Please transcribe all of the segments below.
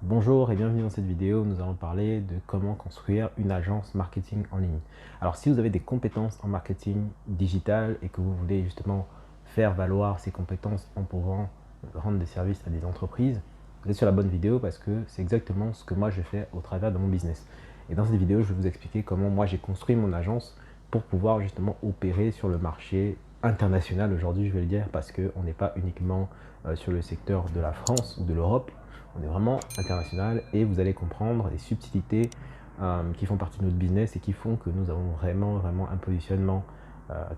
Bonjour et bienvenue dans cette vidéo. Nous allons parler de comment construire une agence marketing en ligne. Alors, si vous avez des compétences en marketing digital et que vous voulez justement faire valoir ces compétences en pouvant rendre des services à des entreprises, vous êtes sur la bonne vidéo parce que c'est exactement ce que moi je fais au travers de mon business. Et dans cette vidéo, je vais vous expliquer comment moi j'ai construit mon agence pour pouvoir justement opérer sur le marché international aujourd'hui, je vais le dire, parce qu'on n'est pas uniquement sur le secteur de la France ou de l'Europe. On est vraiment international et vous allez comprendre les subtilités qui font partie de notre business et qui font que nous avons vraiment un positionnement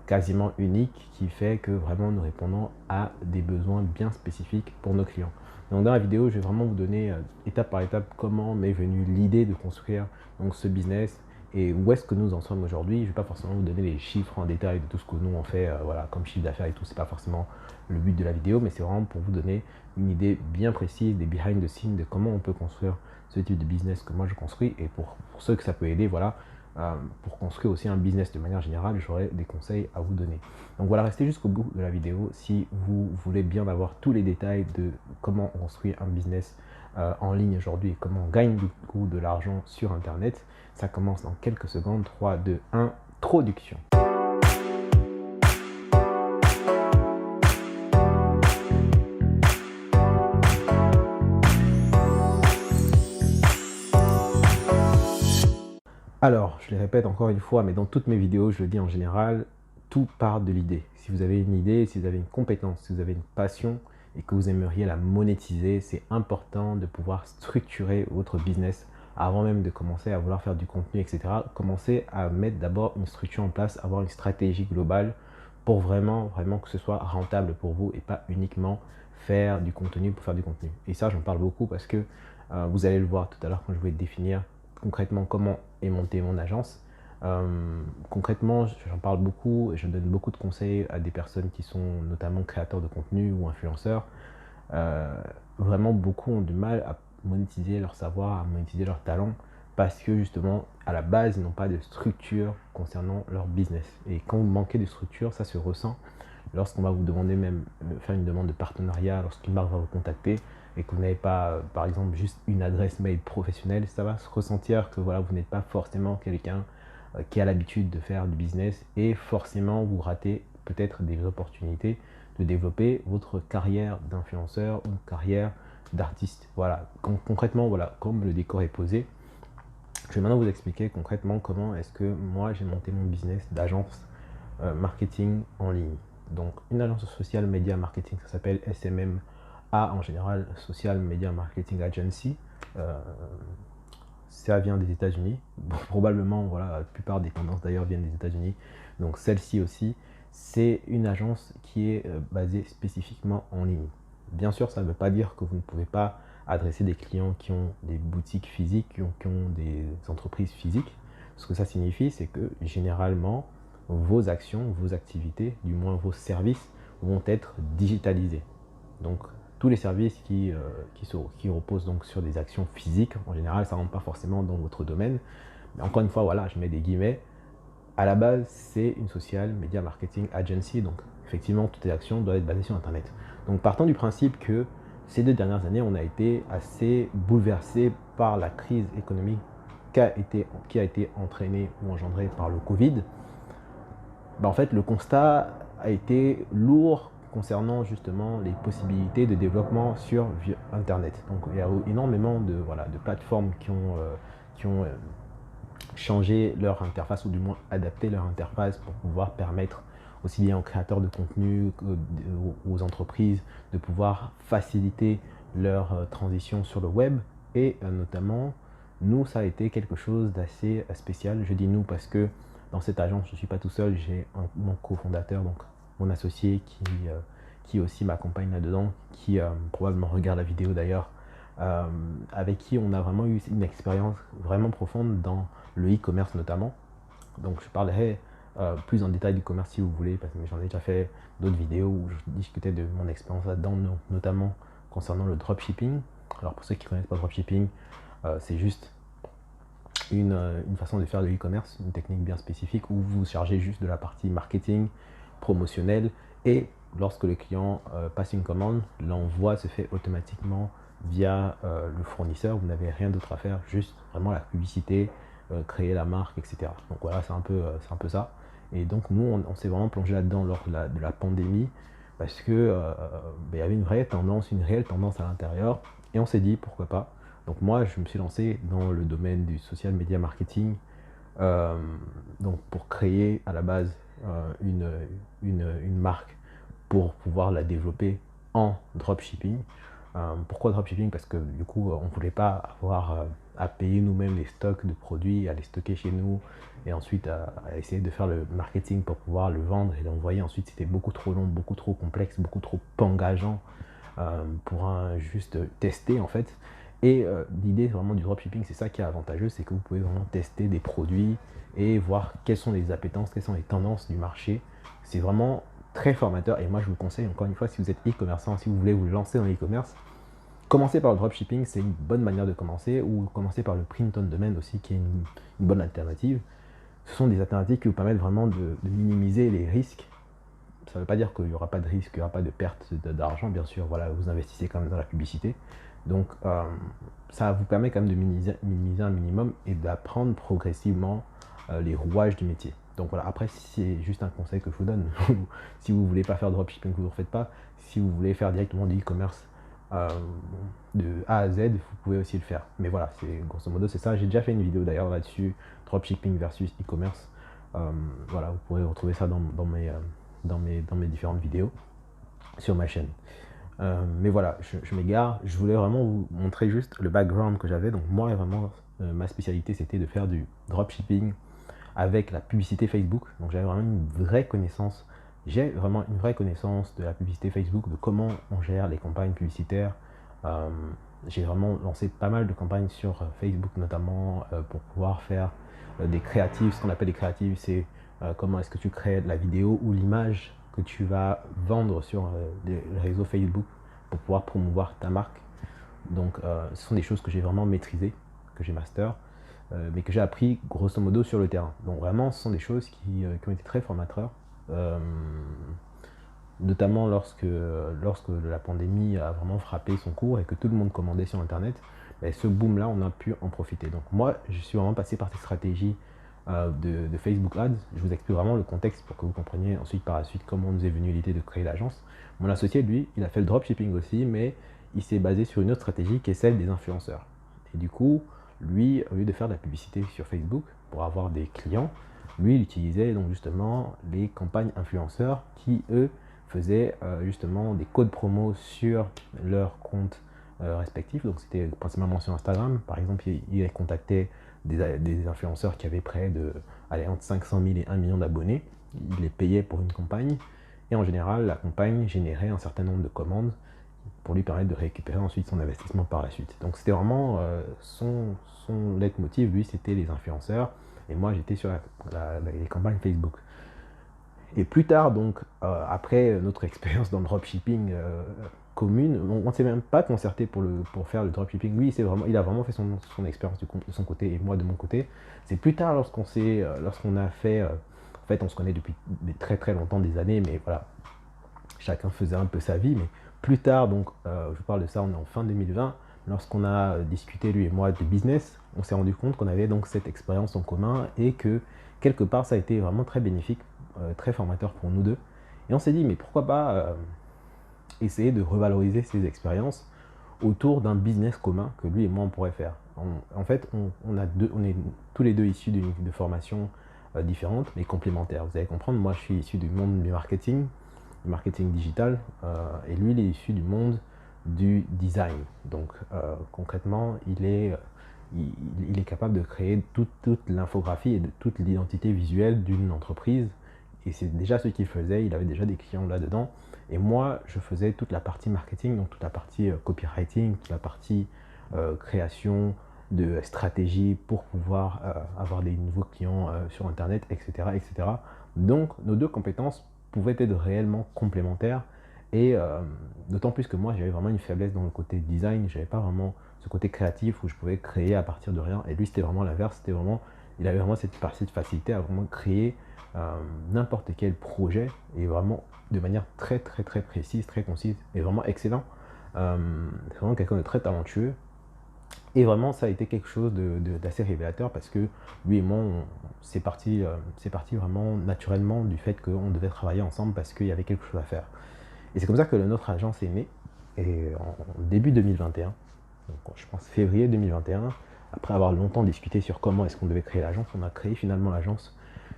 quasiment unique qui fait que vraiment nous répondons à des besoins bien spécifiques pour nos clients. Donc dans la vidéo, je vais vraiment vous donner étape par étape comment m'est venue l'idée de construire donc, ce business et où est-ce que nous en sommes aujourd'hui. Je ne vais pas forcément vous donner les chiffres en détail de tout ce que nous on fait voilà, comme chiffre d'affaires et tout, c'est pas forcément le but de la vidéo, mais c'est vraiment pour vous donner une idée bien précise des behind the scenes de comment on peut construire ce type de business que moi je construis. Et pour ceux que ça peut aider, voilà, pour construire aussi un business de manière générale, j'aurai des conseils à vous donner. Donc voilà, restez jusqu'au bout de la vidéo si vous voulez bien avoir tous les détails de comment on construit un business en ligne aujourd'hui et comment on gagne du coup de l'argent sur Internet. Ça commence dans quelques secondes. 3, 2, 1, introduction. Alors, je le répète encore une fois, mais dans toutes mes vidéos, je le dis en général, tout part de l'idée. Si vous avez une idée, si vous avez une compétence, si vous avez une passion et que vous aimeriez la monétiser, c'est important de pouvoir structurer votre business avant même de commencer à vouloir faire du contenu, etc. Commencez à mettre d'abord une structure en place, avoir une stratégie globale pour vraiment que ce soit rentable pour vous et pas uniquement faire du contenu pour faire du contenu. Et ça, j'en parle beaucoup parce que vous allez le voir tout à l'heure quand je vais définir concrètement comment est montée mon agence. Concrètement, j'en parle beaucoup et je donne beaucoup de conseils à des personnes qui sont notamment créateurs de contenu ou influenceurs. Vraiment, beaucoup ont du mal à monétiser leur savoir, à monétiser leur talent parce que justement, à la base, ils n'ont pas de structure concernant leur business. Et quand vous manquez de structure, ça se ressent lorsqu'on va vous demander même faire une demande de partenariat, lorsqu'une marque va vous contacter et que vous n'avez pas, par exemple, juste une adresse mail professionnelle, ça va se ressentir que voilà, vous n'êtes pas forcément quelqu'un qui a l'habitude de faire du business et forcément vous ratez peut-être des opportunités de développer votre carrière d'influenceur ou carrière d'artiste. Voilà, concrètement, voilà, comme le décor est posé, je vais maintenant vous expliquer concrètement comment est-ce que moi j'ai monté mon business d'agence marketing en ligne. Donc une agence social media marketing, ça s'appelle SMMA en général, Social Media Marketing Agency. Ça vient des États-Unis. Bon, probablement, voilà, la plupart des tendances d'ailleurs viennent des États-Unis. Donc celle-ci aussi, c'est une agence qui est basée spécifiquement en ligne. Bien sûr, ça ne veut pas dire que vous ne pouvez pas adresser des clients qui ont des boutiques physiques, qui ont des entreprises physiques. Ce que ça signifie, c'est que généralement, vos actions, vos activités, du moins vos services, vont être digitalisés. Donc, tous les services qui reposent donc sur des actions physiques, en général, ça ne rentre pas forcément dans votre domaine. Mais encore une fois, voilà, je mets des guillemets. À la base, c'est une social media marketing agency. Donc, effectivement, toutes les actions doivent être basées sur Internet. Donc, partant du principe que ces 2 dernières années, on a été assez bouleversé par la crise économique qui a été entraînée ou engendrée par le Covid. En fait, le constat a été lourd concernant justement les possibilités de développement sur Internet. Donc il y a eu énormément de, voilà, de plateformes qui ont changé leur interface ou du moins adapté leur interface pour pouvoir permettre aussi bien aux créateurs de contenu qu'aux entreprises de pouvoir faciliter leur transition sur le web. Et notamment, nous, ça a été quelque chose d'assez spécial. Je dis nous parce que dans cette agence, je ne suis pas tout seul, j'ai mon cofondateur, donc mon associé qui aussi m'accompagne là-dedans, qui probablement regarde la vidéo d'ailleurs, avec qui on a vraiment eu une expérience vraiment profonde dans le e-commerce notamment. Donc je parlerai plus en détail du commerce si vous voulez, parce que j'en ai déjà fait d'autres vidéos où je discutais de mon expérience là-dedans, notamment concernant le dropshipping. Alors pour ceux qui ne connaissent pas le dropshipping, c'est juste une façon de faire de l'e-commerce, une technique bien spécifique où vous chargez juste de la partie marketing, promotionnelle, et lorsque le client passe une commande, l'envoi se fait automatiquement via le fournisseur, vous n'avez rien d'autre à faire, juste vraiment la publicité, créer la marque, etc. Donc voilà, c'est un peu ça. Et donc nous, on s'est vraiment plongé là-dedans lors de la pandémie parce que il y avait une réelle tendance à l'intérieur et on s'est dit pourquoi pas. Donc moi, je me suis lancé dans le domaine du social media marketing, euh, donc pour créer à la base une marque pour pouvoir la développer en dropshipping. Pourquoi dropshipping? Parce que du coup, on ne voulait pas avoir à payer nous-mêmes les stocks de produits, à les stocker chez nous et ensuite à essayer de faire le marketing pour pouvoir le vendre et l'envoyer. Ensuite, c'était beaucoup trop long, beaucoup trop complexe, beaucoup trop engageant pour juste tester en fait. Et l'idée vraiment du dropshipping, c'est ça qui est avantageux, c'est que vous pouvez vraiment tester des produits et voir quelles sont les appétences, quelles sont les tendances du marché. C'est vraiment très formateur et moi je vous conseille encore une fois, si vous êtes e-commerçant, si vous voulez vous lancer dans l'e-commerce, commencer par le dropshipping, c'est une bonne manière de commencer, ou commencer par le print on demand aussi, qui est une bonne alternative. Ce sont des alternatives qui vous permettent vraiment de minimiser les risques. Ça ne veut pas dire qu'il n'y aura pas de risque, qu'il n'y aura pas de perte d'argent, bien sûr, voilà, vous investissez quand même dans la publicité. Donc ça vous permet quand même de minimiser un minimum et d'apprendre progressivement les rouages du métier. Donc voilà, après c'est juste un conseil que je vous donne. Si vous ne voulez pas faire de dropshipping, vous ne le faites pas. Si vous voulez faire directement du e-commerce de A à Z, vous pouvez aussi le faire. Mais voilà, c'est grosso modo c'est ça. J'ai déjà fait une vidéo d'ailleurs là-dessus, dropshipping versus e-commerce. Voilà, vous pourrez retrouver ça dans mes différentes vidéos sur ma chaîne. Mais voilà, je m'égare. Je voulais vraiment vous montrer juste le background que j'avais. Donc moi, vraiment, ma spécialité, c'était de faire du dropshipping avec la publicité Facebook. Donc j'avais vraiment une vraie connaissance. J'ai vraiment une vraie connaissance de la publicité Facebook, de comment on gère les campagnes publicitaires. Euh, j'ai vraiment lancé pas mal de campagnes sur Facebook, notamment pour pouvoir faire des créatives. Ce qu'on appelle des créatives, c'est comment est-ce que tu crées la vidéo ou l'image que tu vas vendre sur les réseaux Facebook pour pouvoir promouvoir ta marque. Donc ce sont des choses que j'ai vraiment maîtrisées, que j'ai master, mais que j'ai appris grosso modo sur le terrain. Donc vraiment ce sont des choses qui ont été très formateurs, notamment lorsque la pandémie a vraiment frappé son cours et que tout le monde commandait sur internet. Et ce boom là, on a pu en profiter. Donc moi je suis vraiment passé par ces stratégies de Facebook Ads. Je vous explique vraiment le contexte pour que vous compreniez ensuite par la suite comment nous est venue l'idée de créer l'agence. Mon associé, lui, il a fait le dropshipping aussi, mais il s'est basé sur une autre stratégie qui est celle des influenceurs. Et du coup, lui, au lieu de faire de la publicité sur Facebook pour avoir des clients, lui, il utilisait donc justement les campagnes influenceurs qui, eux, faisaient justement des codes promo sur leur compte respectifs. Donc c'était principalement sur Instagram. Par exemple, il contactait des influenceurs qui avaient près de entre 500 000 et 1 million d'abonnés. Il les payait pour une campagne. Et en général, la campagne générait un certain nombre de commandes pour lui permettre de récupérer ensuite son investissement par la suite. Donc c'était vraiment son leitmotiv, lui, c'était les influenceurs. Et moi, j'étais sur les campagnes Facebook. Et plus tard, donc, après notre expérience dans le dropshipping commune, on ne s'est même pas concerté pour faire le dropshipping. Lui, il a vraiment fait son expérience de son côté et moi de mon côté. C'est plus tard lorsqu'on a fait, en fait, on se connaît depuis très très longtemps, des années, mais voilà, chacun faisait un peu sa vie. Mais plus tard, donc, je parle de ça, on est en fin 2020, lorsqu'on a discuté, lui et moi, de business, on s'est rendu compte qu'on avait donc cette expérience en commun et que quelque part, ça a été vraiment très bénéfique, très formateur pour nous deux. Et on s'est dit, mais pourquoi pas essayer de revaloriser ces expériences autour d'un business commun que lui et moi on pourrait faire. En fait, on est tous les deux issus de formations différentes mais complémentaires. Vous allez comprendre, moi je suis issu du monde du marketing digital, et lui il est issu du monde du design. Donc concrètement, il est capable de créer toute l'infographie et de toute l'identité visuelle d'une entreprise. Et c'est déjà ce qu'il faisait, il avait déjà des clients là-dedans. Et moi, je faisais toute la partie marketing, donc toute la partie copywriting, toute la partie création de stratégie pour pouvoir avoir des nouveaux clients sur Internet, etc., etc. Donc, nos deux compétences pouvaient être réellement complémentaires. Et d'autant plus que moi, j'avais vraiment une faiblesse dans le côté design. Je n'avais pas vraiment ce côté créatif où je pouvais créer à partir de rien. Et lui, c'était vraiment l'inverse. Il avait vraiment cette facilité à vraiment créer n'importe quel projet et vraiment de manière très très très précise, très concise et vraiment excellent. C'est vraiment quelqu'un de très talentueux. Et vraiment, ça a été quelque chose d'assez révélateur parce que lui et moi, c'est parti vraiment naturellement du fait qu'on devait travailler ensemble parce qu'il y avait quelque chose à faire. Et c'est comme ça que notre agence est née. Et en début 2021, donc je pense février 2021, après avoir longtemps discuté sur comment est-ce qu'on devait créer l'agence, on a créé finalement l'agence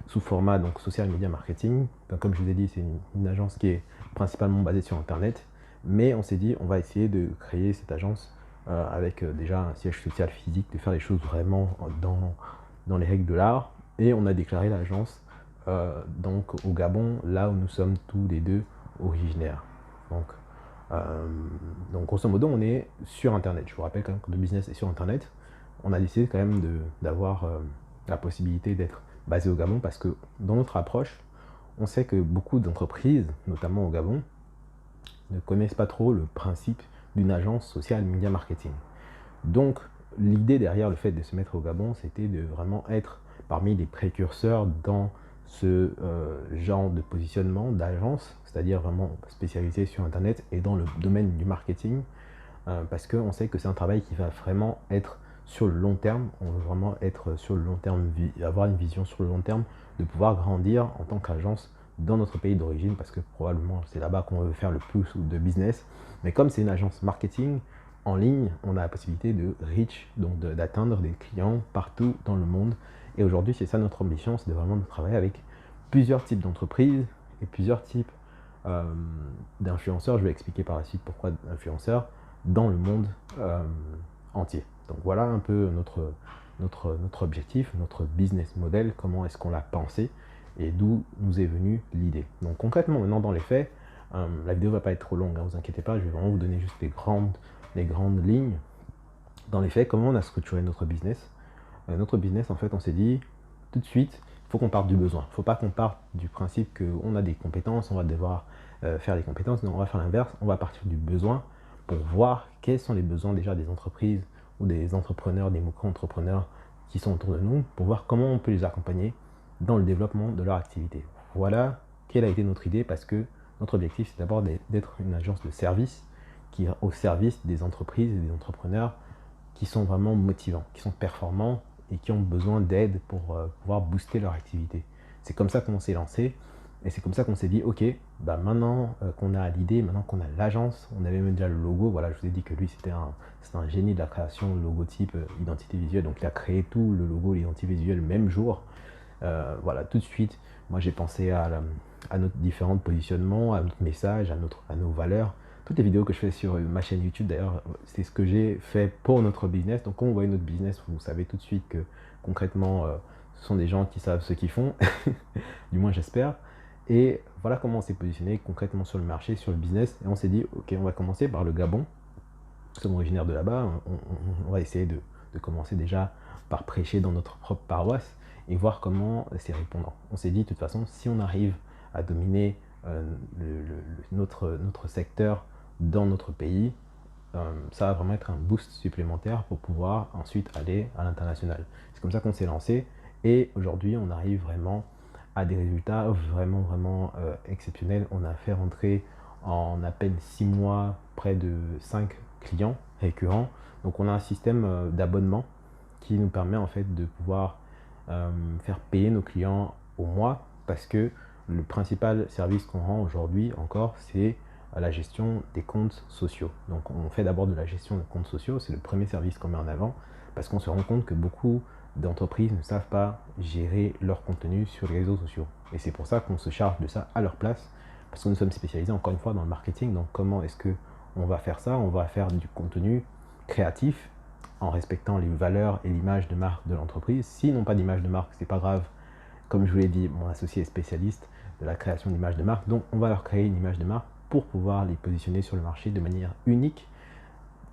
sous format donc social media marketing. Donc, comme je vous ai dit, c'est une agence qui est principalement basée sur Internet, mais on s'est dit on va essayer de créer cette agence avec déjà un siège social physique, de faire les choses vraiment dans les règles de l'art. Et on a déclaré l'agence donc au Gabon, là où nous sommes tous les deux originaires. Donc, euh, donc grosso modo, on est sur Internet. Je vous rappelle quand même que le business est sur Internet. On a décidé quand même d'avoir la possibilité d'être basé au Gabon parce que dans notre approche, on sait que beaucoup d'entreprises, notamment au Gabon, ne connaissent pas trop le principe d'une agence social media marketing. Donc, l'idée derrière le fait de se mettre au Gabon, c'était de vraiment être parmi les précurseurs dans ce genre de positionnement d'agence, c'est-à-dire vraiment spécialisé sur Internet et dans le domaine du marketing, parce qu'on sait que c'est un travail qui va vraiment être sur le long terme. On veut vraiment être sur le long terme, avoir une vision sur le long terme, de pouvoir grandir en tant qu'agence dans notre pays d'origine, parce que probablement c'est là-bas qu'on veut faire le plus de business. Mais comme c'est une agence marketing en ligne, on a la possibilité de reach, donc d'atteindre des clients partout dans le monde. Et aujourd'hui, c'est ça notre ambition, c'est de vraiment de travailler avec plusieurs types d'entreprises et plusieurs types euh, d'influenceurs. Je vais expliquer par la suite pourquoi d'influenceurs dans le monde entier. Donc voilà un peu notre objectif, notre business model, comment est-ce qu'on l'a pensé et d'où nous est venue l'idée. Donc concrètement, maintenant dans les faits, la vidéo ne va pas être trop longue, hein, vous inquiétez pas, je vais vraiment vous donner juste les grandes lignes. Dans les faits, comment on a structuré notre business. Notre business, en fait, on s'est dit tout de suite, il faut qu'on parte du besoin. Il ne faut pas qu'on parte du principe qu'on a des compétences, on va devoir faire des compétences. Non, on va faire l'inverse, on va partir du besoin pour voir quels sont les besoins déjà des entreprises ou des entrepreneurs, des micro-entrepreneurs qui sont autour de nous, pour voir comment on peut les accompagner dans le développement de leur activité. Voilà quelle a été notre idée, parce que notre objectif, c'est d'abord d'être une agence de service qui est au service des entreprises et des entrepreneurs qui sont vraiment motivants, qui sont performants et qui ont besoin d'aide pour pouvoir booster leur activité. C'est comme ça qu'on s'est lancé et c'est comme ça qu'on s'est dit, ok, bah maintenant qu'on a l'idée, maintenant qu'on a l'agence, on avait même déjà le logo. Voilà, je vous ai dit que lui c'était un génie de la création, logotype, identité visuelle, donc il a créé tout le logo, l'identité visuelle le même jour. Voilà, tout de suite, moi j'ai pensé à notre différents positionnements, à notre message, à nos valeurs. Toutes les vidéos que je fais sur ma chaîne YouTube, d'ailleurs, c'est ce que j'ai fait pour notre business. Donc, quand vous voyez notre business, vous savez tout de suite que concrètement, ce sont des gens qui savent ce qu'ils font, du moins j'espère. Et voilà comment on s'est positionné concrètement sur le marché, sur le business. Et on s'est dit, ok, on va commencer par le Gabon. Nous sommes originaires de là-bas. On va essayer de commencer déjà par prêcher dans notre propre paroisse et voir comment c'est répondant. On s'est dit, de toute façon, si on arrive à dominer notre secteur dans notre pays, ça va vraiment être un boost supplémentaire pour pouvoir ensuite aller à l'international. C'est comme ça qu'on s'est lancé et aujourd'hui on arrive vraiment à des résultats vraiment exceptionnels. On a fait rentrer en à peine 6 mois près de 5 clients récurrents. Donc on a un système d'abonnement qui nous permet en fait de pouvoir faire payer nos clients au mois, parce que le principal service qu'on rend aujourd'hui encore, c'est la gestion des comptes sociaux. Donc on fait d'abord de la gestion des comptes sociaux, c'est le premier service qu'on met en avant, parce qu'on se rend compte que beaucoup d'entreprises ne savent pas gérer leur contenu sur les réseaux sociaux. Et c'est pour ça qu'on se charge de ça à leur place, parce que nous sommes spécialisés encore une fois dans le marketing. Donc comment est-ce que on va faire ça? On va faire du contenu créatif en respectant les valeurs et l'image de marque de l'entreprise. S'ils n'ont pas d'image de marque, c'est pas grave. Comme je vous l'ai dit, mon associé est spécialiste de la création d'image de marque, donc on va leur créer une image de marque pour pouvoir les positionner sur le marché de manière unique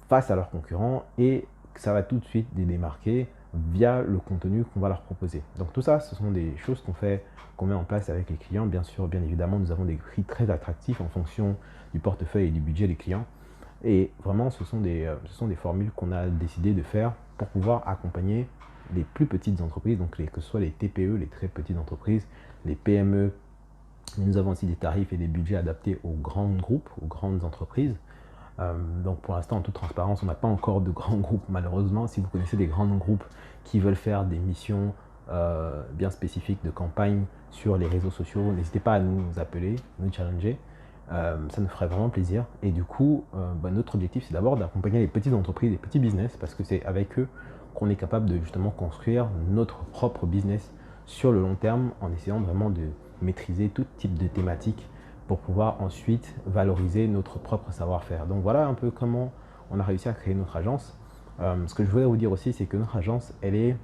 face à leurs concurrents, et ça va tout de suite les démarquer via le contenu qu'on va leur proposer. Donc tout ça, ce sont des choses qu'on met en place avec les clients. Bien sûr, bien évidemment, nous avons des prix très attractifs en fonction du portefeuille et du budget des clients. Et vraiment, ce sont des formules qu'on a décidé de faire pour pouvoir accompagner les plus petites entreprises, donc que ce soit les TPE, les très petites entreprises, les PME. Nous avons aussi des tarifs et des budgets adaptés aux grands groupes, aux grandes entreprises. Donc pour l'instant, en toute transparence, on n'a pas encore de grands groupes malheureusement. Si vous connaissez des grands groupes qui veulent faire des missions bien spécifiques de campagne sur les réseaux sociaux, n'hésitez pas à nous appeler, nous challenger. Ça nous ferait vraiment plaisir. Et du coup, notre objectif, c'est d'abord d'accompagner les petites entreprises, les petits business, parce que c'est avec eux qu'on est capable de justement construire notre propre business sur le long terme, en essayant vraiment de maîtriser tout type de thématiques pour pouvoir ensuite valoriser notre propre savoir-faire. Donc voilà un peu comment on a réussi à créer notre agence. Ce que je voudrais vous dire aussi, c'est que notre agence, elle est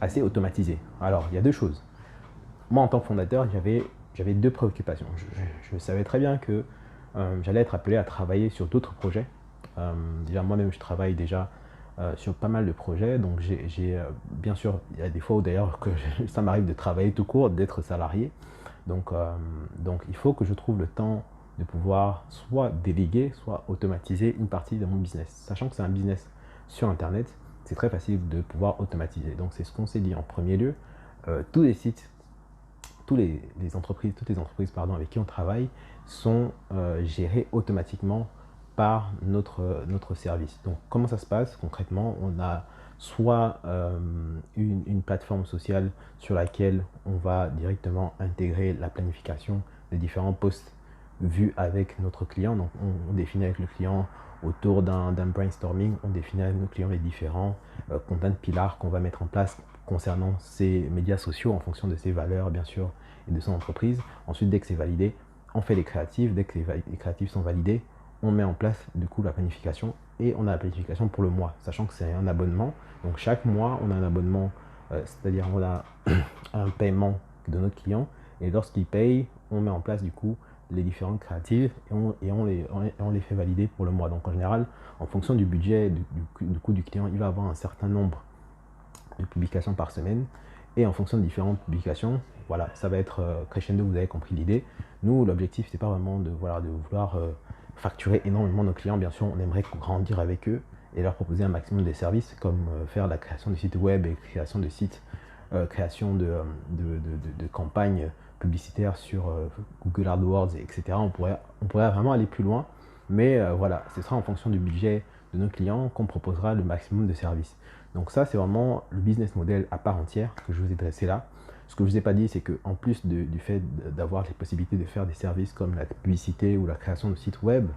assez automatisée. Alors, il y a deux choses. Moi, en tant que fondateur, j'avais deux préoccupations. Je savais très bien que j'allais être appelé à travailler sur d'autres projets. Déjà, moi-même, je travaille déjà sur pas mal de projets. Donc, bien sûr, il y a des fois où d'ailleurs que ça m'arrive de travailler tout court, d'être salarié. Donc, il faut que je trouve le temps de pouvoir soit déléguer, soit automatiser une partie de mon business. Sachant que c'est un business sur Internet, c'est très facile de pouvoir automatiser. Donc, c'est ce qu'on s'est dit en premier lieu. Tous les sites, toutes les entreprises avec qui on travaille sont gérées automatiquement par notre service. Donc, comment ça se passe concrètement? On a soit une plateforme sociale sur laquelle on va directement intégrer la planification des différents posts vus avec notre client. Donc, on définit avec le client autour d'un brainstorming, on définit avec nos clients les différents content pillars qu'on va mettre en place concernant ces médias sociaux en fonction de ses valeurs, bien sûr, et de son entreprise. Ensuite, dès que c'est validé, on fait les créatifs. Dès que les créatifs sont validés, on met en place du coup la planification et on a la planification pour le mois, sachant que c'est un abonnement. Donc chaque mois, on a un abonnement, c'est-à-dire on a un paiement de notre client et lorsqu'il paye, on met en place du coup les différentes créatives et on les fait valider pour le mois. Donc en général, en fonction du budget du coût du client, il va avoir un certain nombre de publications par semaine et en fonction de différentes publications, voilà, ça va être crescendo, vous avez compris l'idée. Nous, l'objectif, c'est pas vraiment de vouloir facturer énormément nos clients. Bien sûr, on aimerait grandir avec eux et leur proposer un maximum de services comme faire la création de sites web et création de sites, création de campagnes publicitaires sur Google AdWords, etc. On pourrait vraiment aller plus loin, mais voilà, ce sera en fonction du budget de nos clients qu'on proposera le maximum de services. Donc ça, c'est vraiment le business model à part entière que je vous ai dressé là. Ce que je ne vous ai pas dit, c'est qu'en plus du fait d'avoir les possibilités de faire des services comme la publicité ou la création de sites web,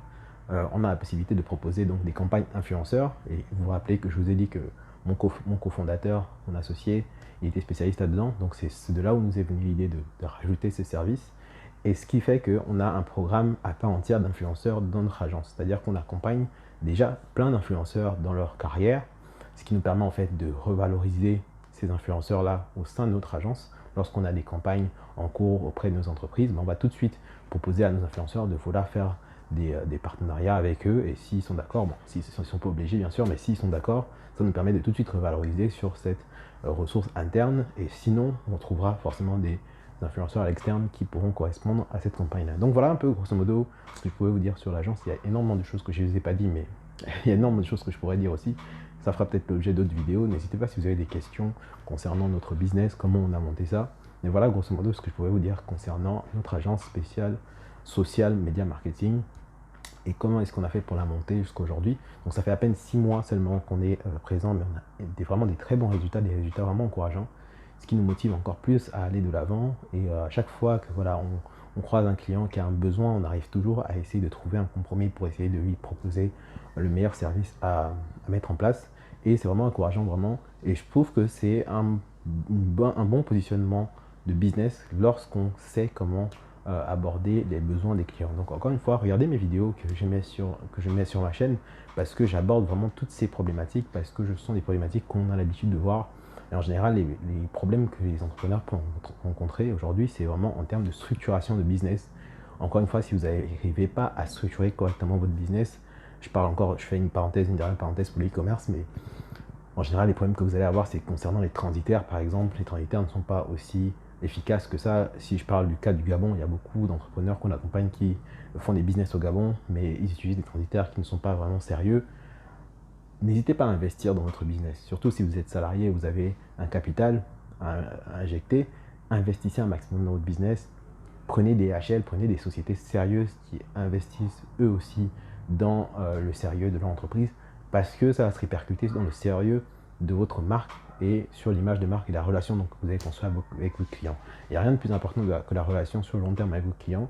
on a la possibilité de proposer donc des campagnes influenceurs. Et vous vous rappelez que je vous ai dit que mon cofondateur, mon associé, il était spécialiste là-dedans. Donc c'est de là où nous est venue l'idée de rajouter ces services. Et ce qui fait qu'on a un programme à part entière d'influenceurs dans notre agence. C'est-à-dire qu'on accompagne déjà plein d'influenceurs dans leur carrière, ce qui nous permet en fait de revaloriser ces influenceurs-là au sein de notre agence. Lorsqu'on a des campagnes en cours auprès de nos entreprises, on va tout de suite proposer à nos influenceurs de vouloir faire des partenariats avec eux. Et s'ils sont d'accord, bon, s'ils ne sont pas obligés bien sûr, mais s'ils sont d'accord, ça nous permet de tout de suite revaloriser sur cette ressource interne. Et sinon, on trouvera forcément des influenceurs à l'externe qui pourront correspondre à cette campagne-là. Donc voilà un peu grosso modo ce que je pouvais vous dire sur l'agence. Il y a énormément de choses que je ne vous ai pas dit, mais il y a énormément de choses que je pourrais dire aussi. Ça fera peut-être l'objet d'autres vidéos. N'hésitez pas si vous avez des questions concernant notre business, comment on a monté ça. Mais voilà grosso modo ce que je pourrais vous dire concernant notre agence spéciale social media marketing et comment est-ce qu'on a fait pour la monter jusqu'à aujourd'hui. Donc ça fait à peine 6 mois seulement qu'on est présent, mais on a vraiment des très bons résultats, des résultats vraiment encourageants, ce qui nous motive encore plus à aller de l'avant. Et à chaque fois que voilà, on croise un client qui a un besoin, on arrive toujours à essayer de trouver un compromis pour essayer de lui proposer le meilleur service à mettre en place. Et c'est vraiment encourageant, vraiment. Et je trouve que c'est un bon positionnement de business lorsqu'on sait comment aborder les besoins des clients. Donc encore une fois, regardez mes vidéos que je mets sur ma chaîne parce que j'aborde vraiment toutes ces problématiques, parce que ce sont des problématiques qu'on a l'habitude de voir. Et en général, les problèmes que les entrepreneurs peuvent rencontrer aujourd'hui, c'est vraiment en termes de structuration de business. Encore une fois, si vous n'arrivez pas à structurer correctement votre business, je fais une dernière parenthèse pour l'e-commerce, mais en général, les problèmes que vous allez avoir, c'est concernant les transitaires, par exemple. Les transitaires ne sont pas aussi efficaces que ça. Si je parle du cas du Gabon, il y a beaucoup d'entrepreneurs qu'on accompagne qui font des business au Gabon, mais ils utilisent des transitaires qui ne sont pas vraiment sérieux. N'hésitez pas à investir dans votre business, surtout si vous êtes salarié, vous avez un capital à injecter, investissez un maximum dans votre business, prenez des HL, prenez des sociétés sérieuses qui investissent eux aussi dans le sérieux de l'entreprise, parce que ça va se répercuter dans le sérieux de votre marque et sur l'image de marque et la relation donc, que vous allez construire avec votre client. Il n'y a rien de plus important que la relation sur le long terme avec votre client,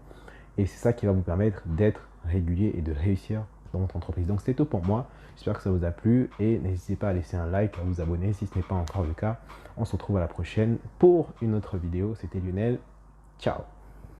et c'est ça qui va vous permettre d'être régulier et de réussir dans votre entreprise. Donc c'était tout pour moi, j'espère que ça vous a plu et n'hésitez pas à laisser un like, à vous abonner si ce n'est pas encore le cas. On se retrouve à la prochaine pour une autre vidéo. C'était Lionel, ciao.